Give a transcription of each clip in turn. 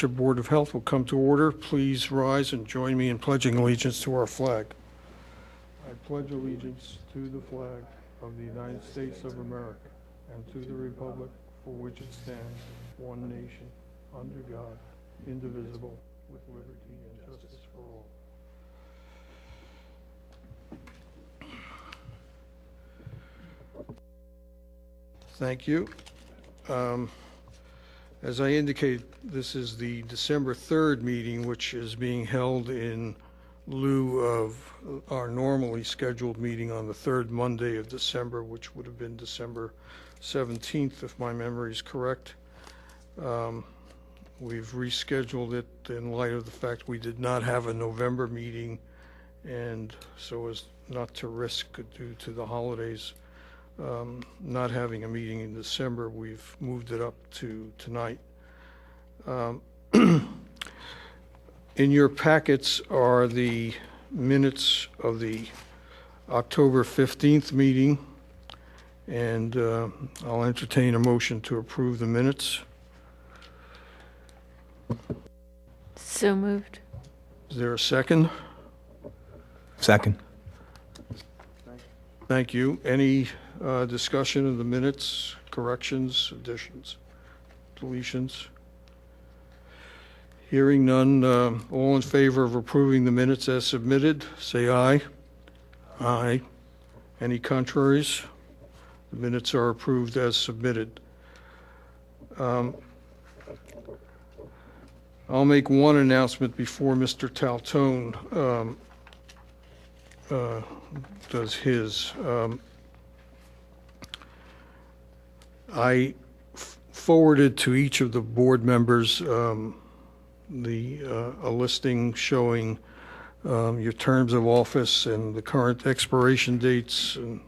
Township Board of Health will come to order. Please rise and join me in pledging allegiance to our flag. I pledge allegiance to the flag of the United States of America and to the republic for which it stands, one nation, under God, indivisible, with liberty and justice for all. Thank you. As I indicated, this is the December 3rd meeting, which is being held in lieu of our normally scheduled meeting on the third Monday of December, which would have been December 17th, if my memory is correct. We've rescheduled it in light of the fact we did not have a November meeting, and so as not to risk, due to the holidays, not having a meeting in December, we've moved it up to tonight. In your packets are the minutes of the October 15th meeting, and I'll entertain a motion to approve the minutes. So moved. Is there a second? Second. Thank you. Any discussion of the minutes, corrections, additions, deletions? Hearing none, all in favor of approving the minutes as submitted, say aye. Aye. Any contraries? The minutes are approved as submitted. I'll make one announcement before Mr. Taltone does his. I forwarded to each of the board members a listing showing your terms of office and the current expiration dates. And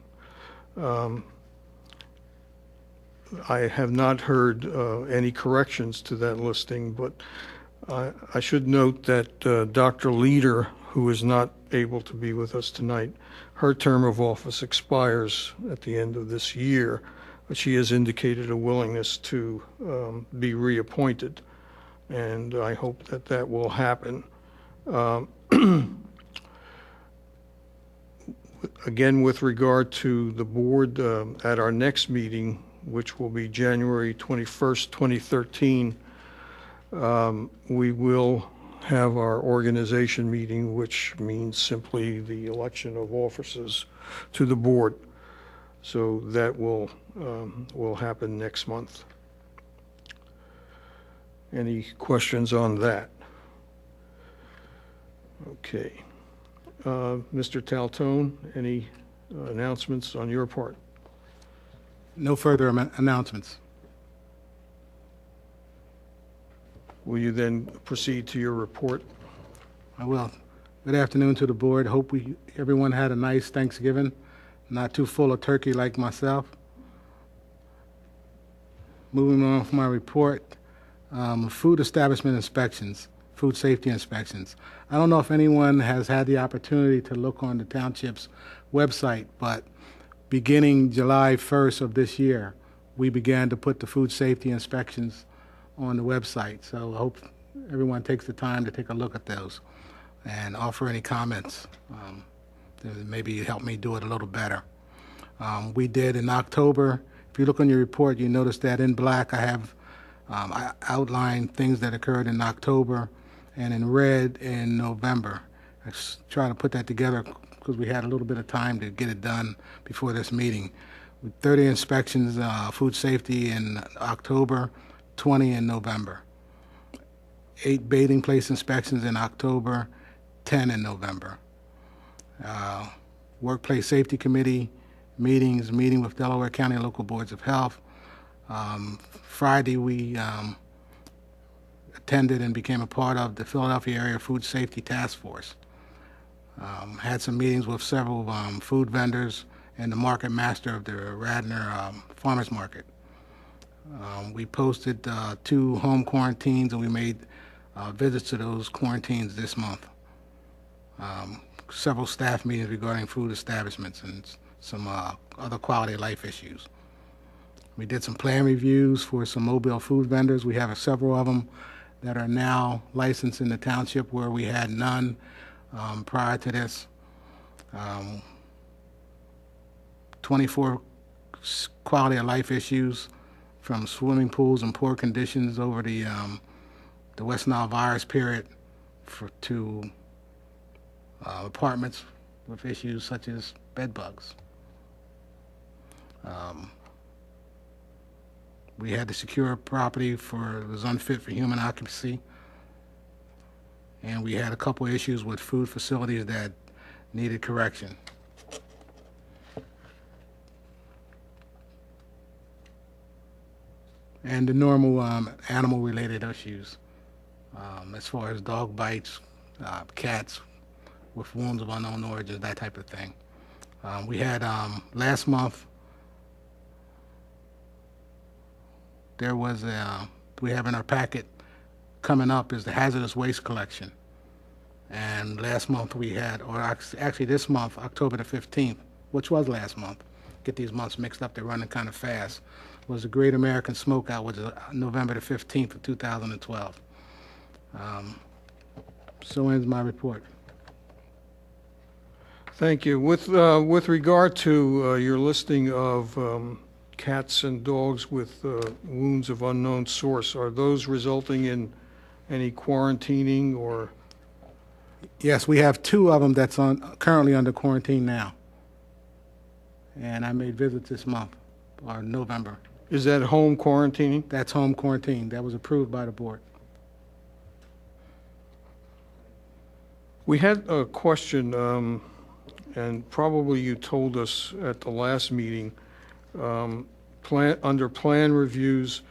I have not heard any corrections to that listing, but I should note that Dr. Leader, who is not able to be with us tonight, her term of office expires at the end of this year, but she has indicated a willingness to be reappointed, and I hope that that will happen. Again, with regard to the board, at our next meeting, which will be January 21st, 2013, we will have our organization meeting, which means simply the election of officers to the board. So that will happen next month. Any questions on that? Okay. Mr. Taltone, any announcements on your part? No further announcements. Will you then proceed to your report? I will. Good afternoon to the board. Hope everyone had a nice Thanksgiving, not too full of turkey like myself. Moving on from my report, food establishment inspections, food safety inspections. I don't know if anyone has had the opportunity to look on the township's website, but beginning July 1st of this year, we began to put the food safety inspections on the website. So I hope everyone takes the time to take a look at those and offer any comments that maybe help me do it a little better. We did in October. If you look on your report, you notice that in black I have I outlined things that occurred in October, and in red in November. I try to put that together because we had a little bit of time to get it done before this meeting. 30 inspections, food safety in October, 20 in November. 8 bathing place inspections in October, 10 in November. Workplace Safety Committee meeting with Delaware County local boards of health. Friday we attended and became a part of the Philadelphia Area Food Safety Task Force. Had some meetings with several food vendors and the market master of the Radnor Farmers Market. We posted 2 home quarantines, and we made visits to those quarantines this month. Several staff meetings regarding food establishments and some other quality of life issues. We did some plan reviews for some mobile food vendors. We have several of them that are now licensed in the township where we had none prior to this. 24 quality of life issues, from swimming pools and poor conditions over the West Nile virus period to apartments with issues such as bed bugs. We had to secure property it was unfit for human occupancy, and we had a couple issues with food facilities that needed correction. And the normal animal-related issues, as far as dog bites, cats with wounds of unknown origins, that type of thing. We had last month, there was we have in our packet coming up is the hazardous waste collection. And last month we had, or actually this month, October the 15th, which was last month, get these months mixed up, they're running kind of fast, was the Great American Smokeout, which is November the 15th of 2012. So ends my report. Thank you. With regard to your listing of cats and dogs with wounds of unknown source, are those resulting in any quarantining or? Yes, we have 2 of them that's currently under quarantine now. And I made visits this month, or November. Is that home quarantining? That's home quarantine. That was approved by the board. We had a question, and probably you told us at the last meeting, under plan reviews,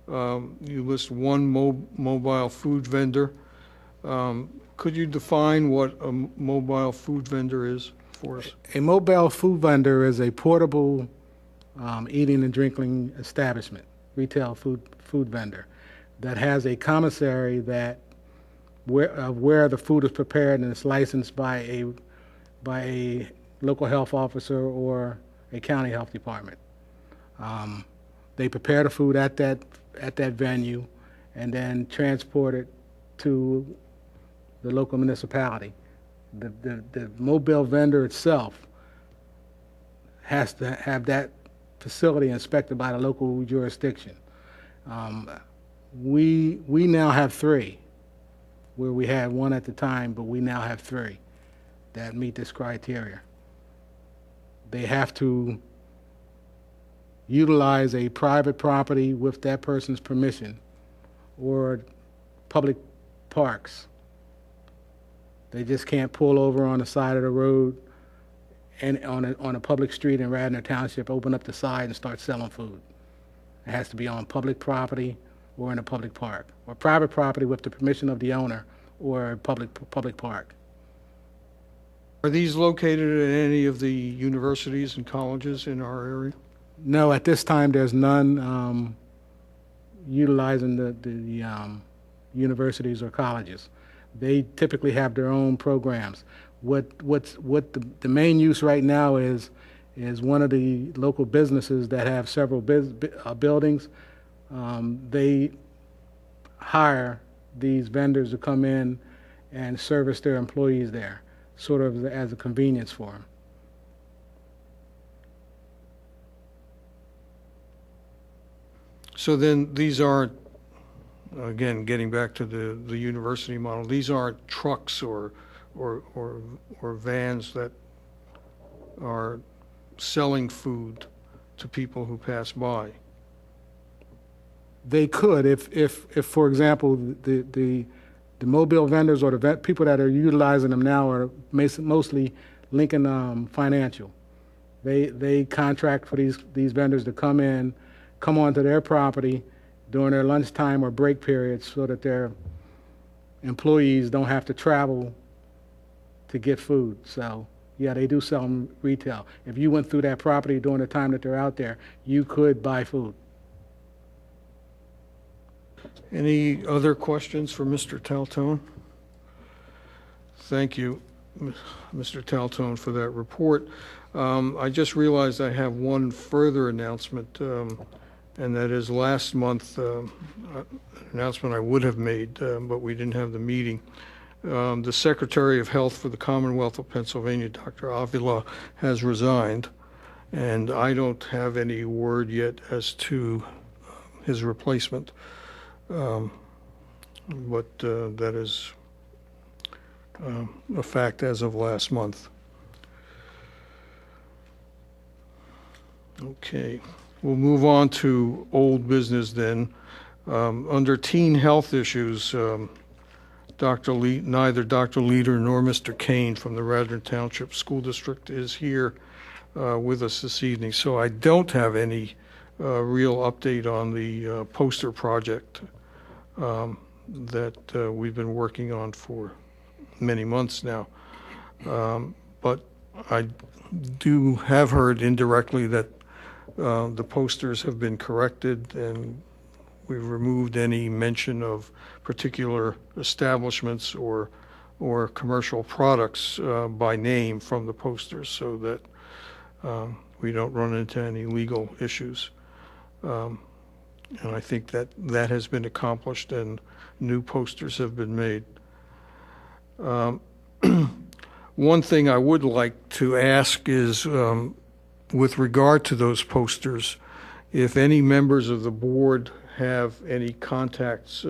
you list one mobile food vendor. Could you define what a mobile food vendor is for us? A mobile food vendor is a portable eating and drinking establishment, retail food vendor, that has a commissary that where the food is prepared, and it's licensed by a local health officer or a county health department. They prepare the food at that venue and then transport it to the local municipality. The mobile vendor itself has to have that facility inspected by the local jurisdiction. We now have 3, where we had 1 at the time, but we now have 3 that meet this criteria. They have to utilize a private property with that person's permission, or public parks. They just can't pull over on the side of the road and on a public street in Radnor Township, open up the side and start selling food. It has to be on public property or in a public park, or private property with the permission of the owner, or a public park. Are these located at any of the universities and colleges in our area? No, at this time there's none utilizing the universities or colleges. They typically have their own programs. What the main use right now is one of the local businesses that have several buildings. They hire these vendors to come in and service their employees there, sort of as a convenience for them. So then these aren't, again, getting back to the university model, these aren't trucks or vans that are selling food to people who pass by. They could, if for example, the mobile vendors or the people that are utilizing them now are mostly Lincoln Financial. They contract for these vendors to come onto their property during their lunchtime or break periods, so that their employees don't have to travel to get food. So yeah, they do sell them retail. If you went through that property during the time that they're out there, you could buy food. Any other questions for Mr. Taltone? Thank you, Mr. Taltone, for that report. I just realized I have one further announcement. and that is last month, announcement I would have made, but we didn't have the meeting. The Secretary of Health for the Commonwealth of Pennsylvania, Dr. Avila, has resigned, and I don't have any word yet as to his replacement. But that is a fact as of last month. Okay, we'll move on to old business then. Under teen health issues, neither Dr. Leader nor Mr. Kane from the Radnor Township School District is here with us this evening, so I don't have any real update on the poster project that we've been working on for many months now. But I have heard indirectly that the posters have been corrected, and we've removed any mention of particular establishments or commercial products by name from the posters, so that we don't run into any legal issues. And I think that has been accomplished, and new posters have been made. One thing I would like to ask is, with regard to those posters, if any members of the board have any contacts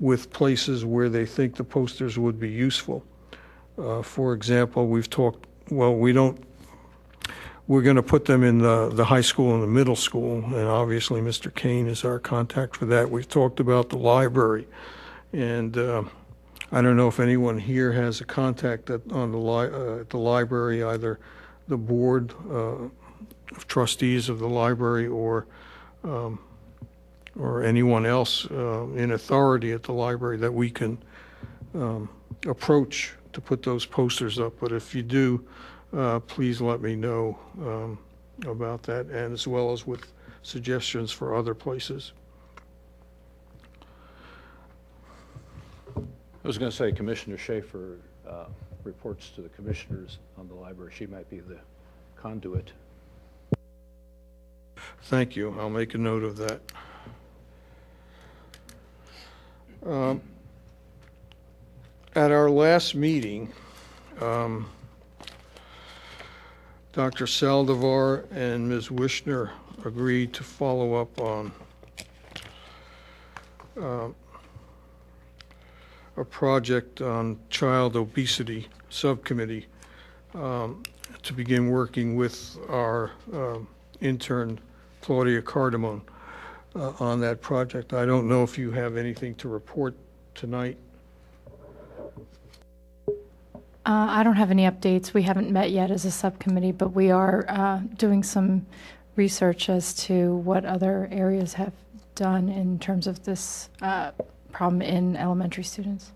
with places where they think the posters would be useful. For example, we've talked, well, we're going to put them in the high school and the middle school, and obviously Mr. Kane is our contact for that. We've talked about the library, and I don't know if anyone here has a contact at the library, either the board of trustees of the library or anyone else in authority at the library that we can approach to put those posters up. But if you do, please let me know about that, and as well as with suggestions for other places. I was going to say Commissioner Schaefer reports to the commissioners on the library. She might be the conduit. Thank you. I'll make a note of that. At our last meeting, Dr. Saldivar and Ms. Wishner agreed to follow up on a project on child obesity subcommittee to begin working with our intern, Claudia Cardamone, on that project. I don't know if you have anything to report tonight. I don't have any updates. We haven't met yet as a subcommittee, but we are doing some research as to what other areas have done in terms of this problem in elementary students.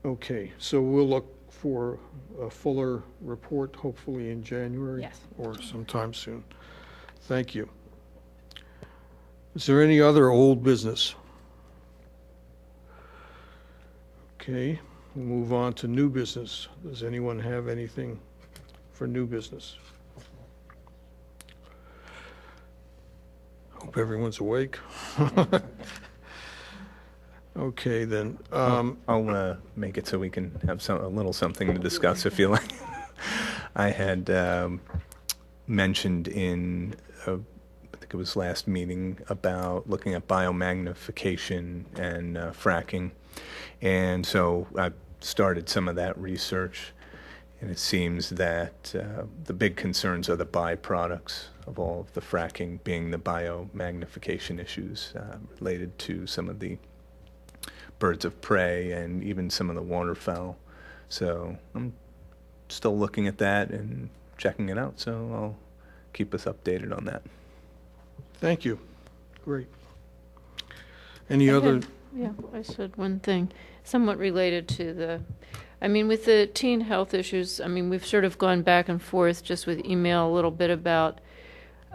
Okay, so we'll look for a fuller report, hopefully in January. Yes. Or sometime soon. Thank you. Is there any other old business? Okay, we'll move on to new business. Does anyone have anything for new business? Hope everyone's awake. Okay, then. I'll make it so we can have a little something to discuss if you like. I had mentioned in, I think it was last meeting, about looking at biomagnification and fracking. And so I started some of that research, and it seems that the big concerns are the byproducts of all of the fracking, being the biomagnification issues related to some of the birds of prey and even some of the waterfowl. So I'm still looking at that and checking it out, so I'll keep us updated on that. Thank you. Great. Any other? Yeah, I said one thing, somewhat related to with the teen health issues, we've sort of gone back and forth just with email a little bit about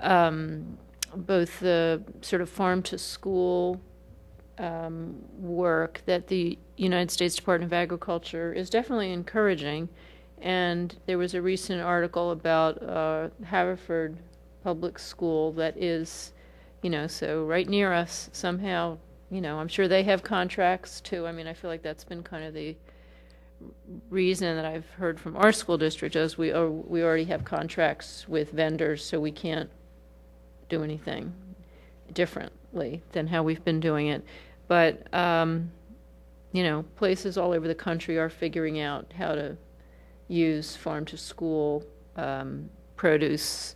both the sort of farm to school work that the United States Department of Agriculture is definitely encouraging, And there was a recent article about Haverford Public School that is, so right near us somehow, I'm sure they have contracts too. I mean, I feel like that's been kind of the reason that I've heard from our school district is we already have contracts with vendors, so we can't do anything differently than how we've been doing it. But, places all over the country are figuring out how to use farm-to-school produce.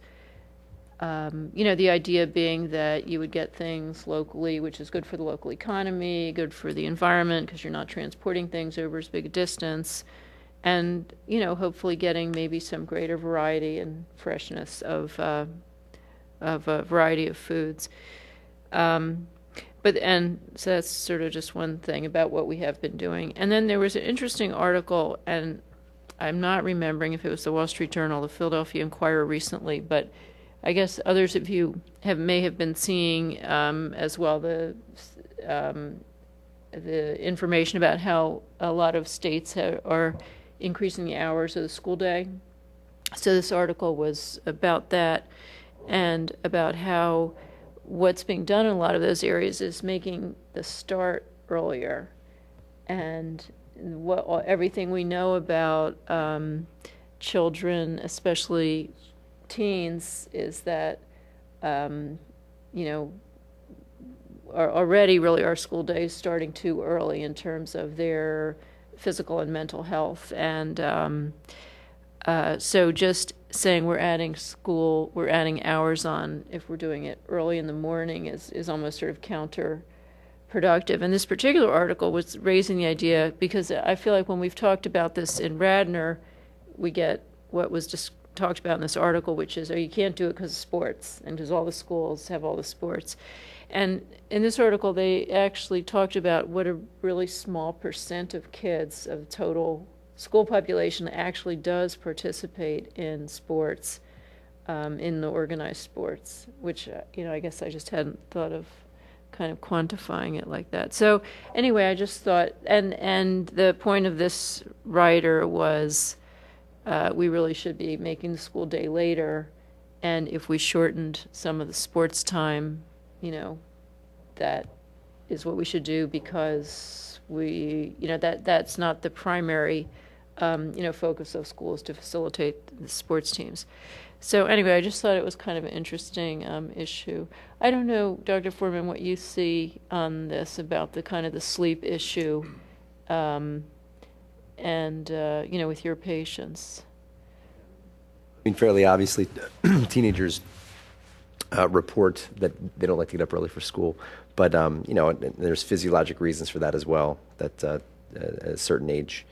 The idea being that you would get things locally, which is good for the local economy, good for the environment, because you're not transporting things over as big a distance, and, hopefully getting maybe some greater variety and freshness of a variety of foods. So that's sort of just one thing about what we have been doing. And then there was an interesting article, and I'm not remembering if it was the Wall Street Journal, the Philadelphia Inquirer recently, but I guess others of you may have been seeing as well the information about how a lot of states are increasing the hours of the school day. So this article was about that and about how what's being done in a lot of those areas is making the start earlier. And everything we know about children, especially teens, is that, already really our school day is starting too early in terms of their physical and mental health. And so just saying we're adding hours on if we're doing it early in the morning is almost sort of counterproductive. And this particular article was raising the idea because I feel like when we've talked about this in Radnor, we get what was just talked about in this article, which is, you can't do it because of sports and because all the schools have all the sports. And in this article, they actually talked about what a really small percent of kids of total school population actually does participate in sports, in the organized sports, which, I guess I just hadn't thought of kind of quantifying it like that. So anyway, I just thought, and the point of this writer was we really should be making the school day later, and if we shortened some of the sports time, that is what we should do, because that's not the primary focus of schools to facilitate the sports teams. So anyway, I just thought it was kind of an interesting issue. I don't know, Dr. Foreman, what you see on this about the kind of the sleep issue, and with your patients. I mean, fairly obviously, teenagers report that they don't like to get up early for school, but there's physiologic reasons for that as well. That at a certain age,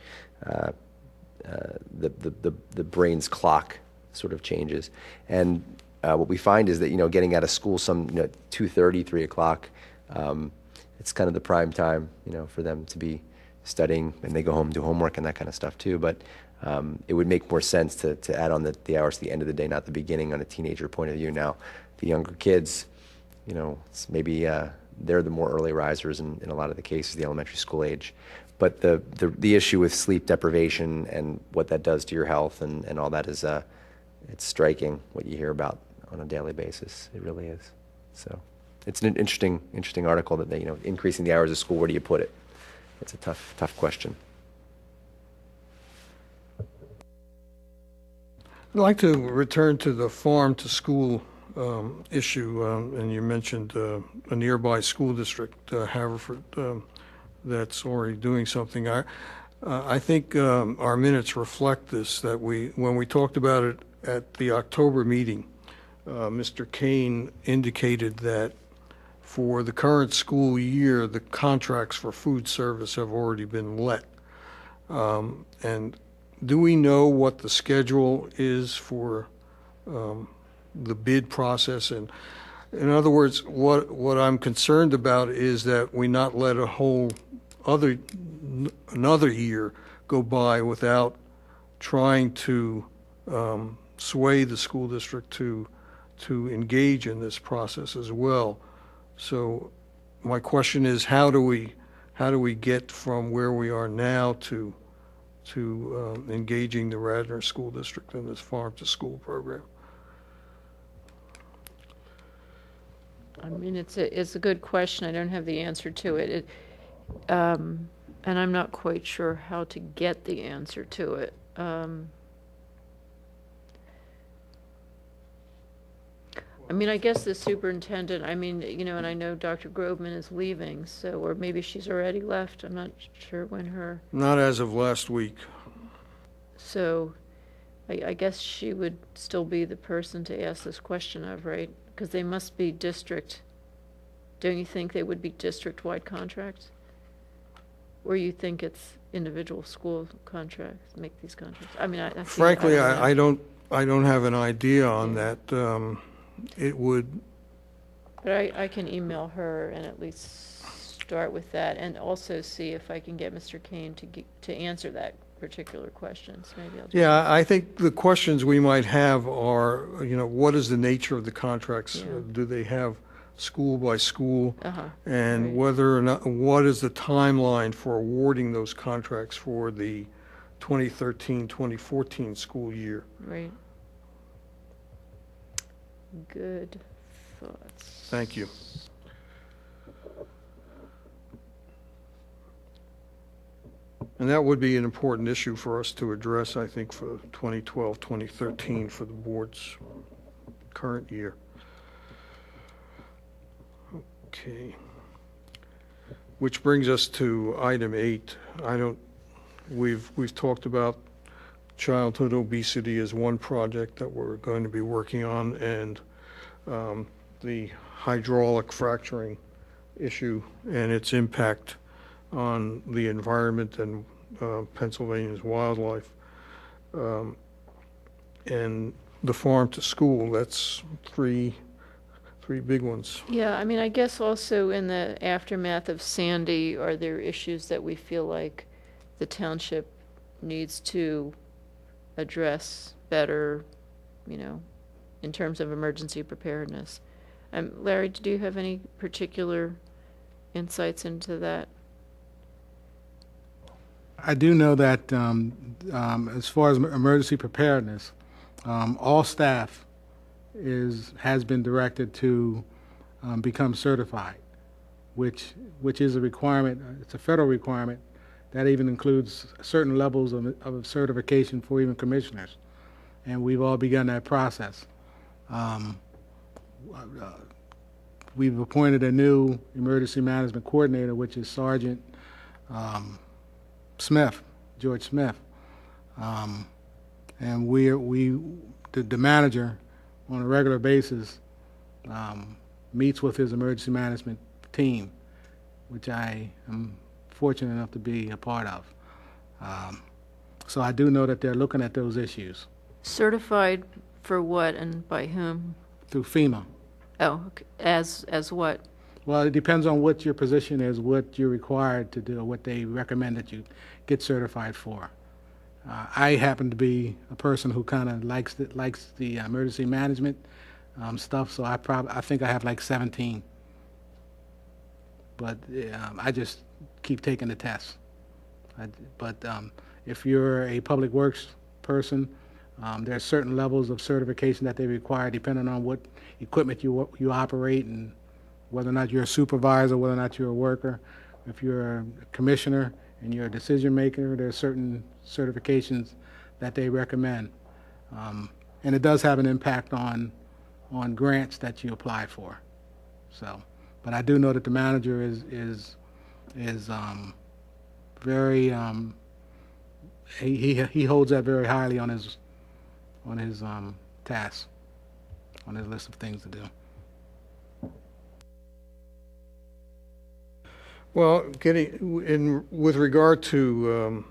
the brain's clock sort of changes, and what we find is that getting out of school some 2:30, 3 o'clock, it's kind of the prime time for them to be studying, and they go home and do homework and that kind of stuff too. But it would make more sense to add on the hours to the end of the day, not the beginning, on a teenager point of view. Now, the younger kids, it's maybe they're the more early risers in a lot of the cases, the elementary school age. But the issue with sleep deprivation and what that does to your health and all that is it's striking what you hear about on a daily basis. It really is. So it's an interesting article that they, increasing the hours of school, where do you put it? It's a tough question. I'd like to return to the farm-to-school issue, and you mentioned a nearby school district, Haverford, that's already doing something. I think our minutes reflect this, that when we talked about it at the October meeting, Mr. Kane indicated that for the current school year, the contracts for food service have already been let. And do we know what the schedule is for the bid process? And in other words, what I'm concerned about is that we not let another year go by without trying to sway the school district to engage in this process as well. So my question is, how do we get from where we are now to to engaging the Radnor School District in this farm-to-school program. I mean, it's a good question. I don't have the answer to it. And I'm not quite sure how to get the answer to it. I mean, I guess the superintendent, I mean, you know, and I know Dr. Groveman is leaving, so, or maybe she's already left. I'm not sure when her, Not as of last week. so I guess she would still be the person to ask this question of, right? Because they must be district, don't you think they would be district-wide contracts? Or you think it's individual school contracts, make these contracts? I mean, I see- Frankly, I don't know. I don't have an idea on that. It would, But I can email her and at least start with that, and also see if I can get Mr. Kane to answer that particular question. So maybe I'll just. yeah, I think the questions we might have are, you know, what is the nature of the contracts? Yeah. Do they have school by school? Uh-huh. And Right. whether or not, what is the timeline for awarding those contracts for the 2013-2014 school year? Right. Good thoughts. Thank you. And that would be an important issue for us to address, I think, for 2012, 2013, for the board's current year. Okay. Which brings us to item 8. We've talked about childhood obesity as one project that we're going to be working on, and the hydraulic fracturing issue and its impact on the environment and Pennsylvania's wildlife. And the farm to school, that's three big ones. Yeah, I mean, I guess also in the aftermath of Sandy, are there issues that we feel like the township needs to address better, you know, in terms of emergency preparedness? Larry, do you have any particular insights into that? I do know that as far as emergency preparedness, all staff has been directed to become certified, which is a requirement. It's a federal requirement that even includes certain levels of certification for even commissioners, and we've all begun that process. We've appointed a new emergency management coordinator, which is Sergeant Smith, George Smith, and the manager on a regular basis meets with his emergency management team, which I am fortunate enough to be a part of. So I do know that they're looking at those issues Certified for what and by whom? through FEMA. Oh, okay. As what? Well, it depends on what your position is, what you're required to do, what they recommend that you get certified for. I happen to be a person who kind of likes the emergency management stuff, so I think I have like 17. But I just keep taking the tests. But if you're a public works person, there are certain levels of certification that they require depending on what equipment you operate and whether or not you're a supervisor, whether or not you're a worker. If you're a commissioner and you're a decision maker, there are certain certifications that they recommend. And it does have an impact on grants that you apply for. So, but I do know that the manager is very he holds that very highly on his tasks, on his list of things to do. Well, with regard to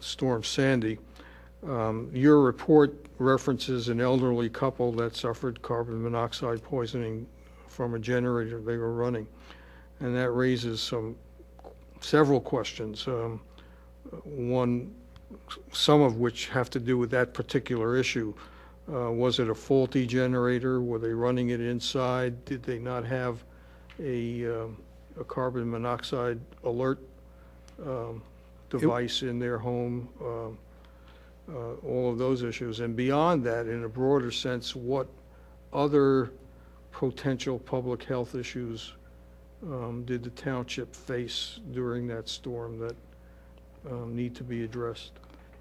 Storm Sandy, your report references an elderly couple that suffered carbon monoxide poisoning from a generator they were running, and that raises several questions. Some of which have to do with that particular issue. Was it a faulty generator? Were they running it inside? Did they not have a carbon monoxide alert device in their home, all of those issues. And beyond that, in a broader sense, what other potential public health issues did the township face during that storm that need to be addressed?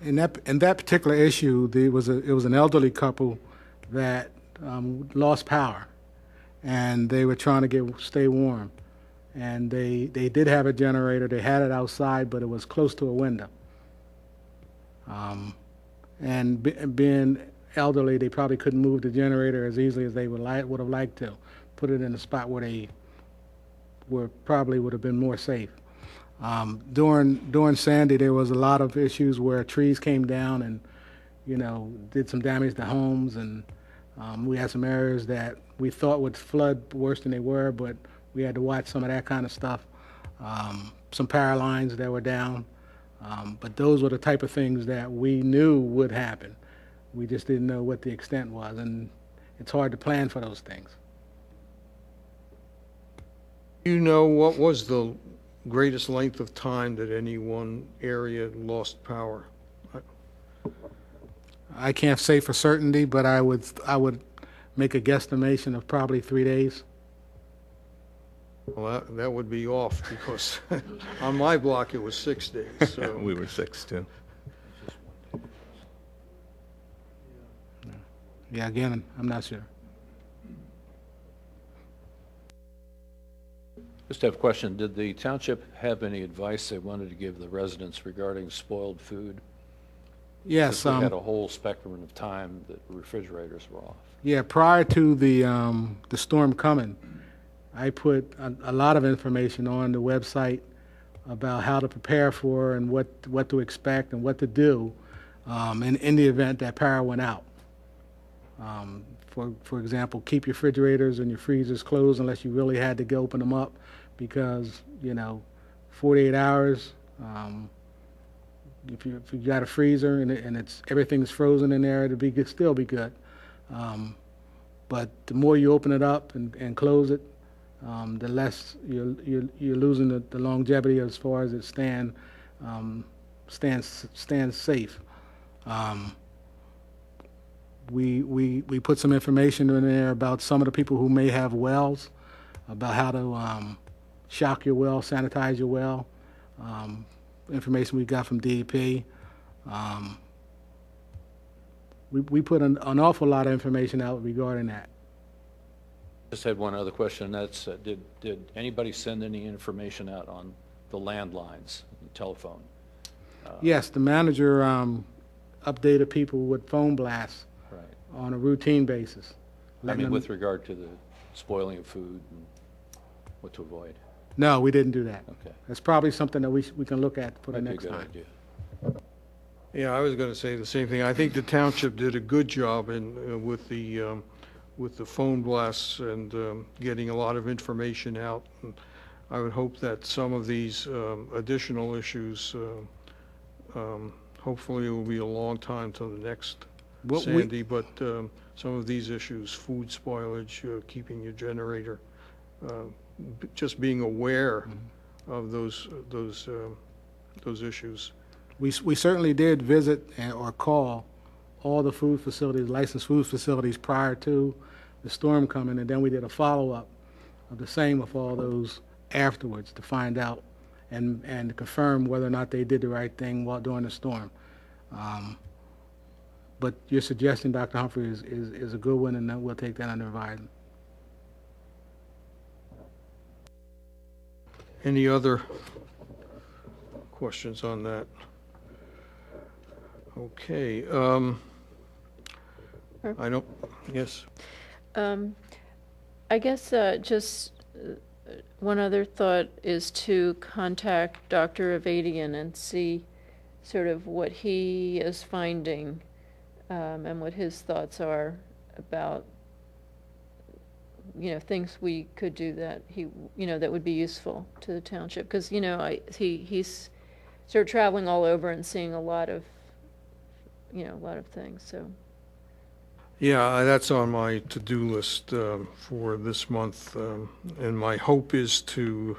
In that particular issue, it was an elderly couple that lost power, and they were trying to stay warm. And they did have a generator. They had it outside, but it was close to a window. Being elderly, they probably couldn't move the generator as easily as they would have liked to. Put it in a spot where they probably would have been more safe. During Sandy, there was a lot of issues where trees came down and, did some damage to homes, and we had some areas that we thought would flood worse than they were, but we had to watch some of that kind of stuff. Some power lines that were down, but those were the type of things that we knew would happen. We just didn't know what the extent was, and it's hard to plan for those things. You know, what was the greatest length of time that any one area lost power? I can't say for certainty, but I would make a guesstimation of probably 3 days. Well, that would be off, because on my block it was 6 days. So. We were 6 too. Yeah, again, I'm not sure. Just have a question. Did the township have any advice they wanted to give the residents regarding spoiled food? Yes. We had a whole spectrum of time that refrigerators were off. Yeah, prior to the storm coming, I put a lot of information on the website about how to prepare for and what to expect and what to do in the event that power went out. For example, keep your refrigerators and your freezers closed unless you really had to go open them up, because 48 hours. If you got a freezer and everything's frozen in there, still be good. But the more you open it up and close it, the less you're losing the longevity as far as it stands safe. We put some information in there about some of the people who may have wells, about how to shock your well, sanitize your well. Information we got from DEP. We put an awful lot of information out regarding that. Just had one other question. That's did anybody send any information out on the landlines, the telephone? Yes, the manager updated people with phone blasts on a routine basis. I mean, with regard to the spoiling of food and what to avoid. No, we didn't do that. Okay. That's probably something that we can look at for the Might next be a good time. idea. Yeah, I was going to say the same thing. I think the township did a good job with the phone blasts and getting a lot of information out. And I would hope that some of these additional issues, hopefully it will be a long time till the next Sandy, but some of these issues, food spoilage, keeping your generator, just being aware of those issues. We certainly did visit or call all the food facilities, licensed food facilities, prior to the storm coming, and then we did a follow-up of the same with all those afterwards to find out and to confirm whether or not they did the right thing during the storm. But your suggestion, Dr. Humphrey, is a good one, and we'll take that under advisement. Any other questions on that? Okay. I don't, yes. I guess just one other thought is to contact Dr. Avadian and see sort of what he is finding and what his thoughts are about, things we could do that that would be useful to the township. Because, he's sort of traveling all over and seeing a lot of things, so. Yeah, that's on my to-do list for this month, and my hope is to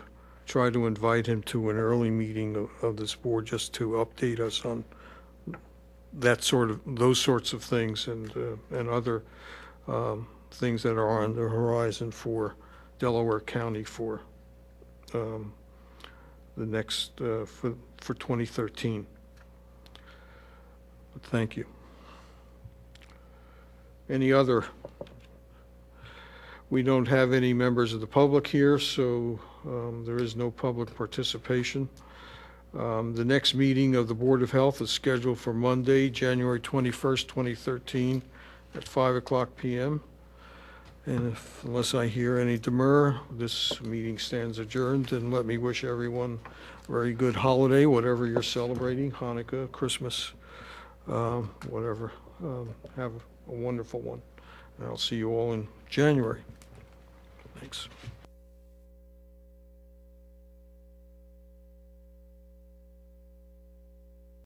try to invite him to an early meeting of this board just to update us on those sorts of things and other things that are on the horizon for Delaware County for the next, for 2013. But thank you. Any other? We don't have any members of the public here, so there is no public participation. The next meeting of the Board of Health is scheduled for Monday, January 21st, 2013, at 5:00 p.m. And unless I hear any demur, this meeting stands adjourned. And let me wish everyone a very good holiday, whatever you're celebrating, Hanukkah, Christmas, whatever. Have a wonderful one. And I'll see you all in January. Thanks.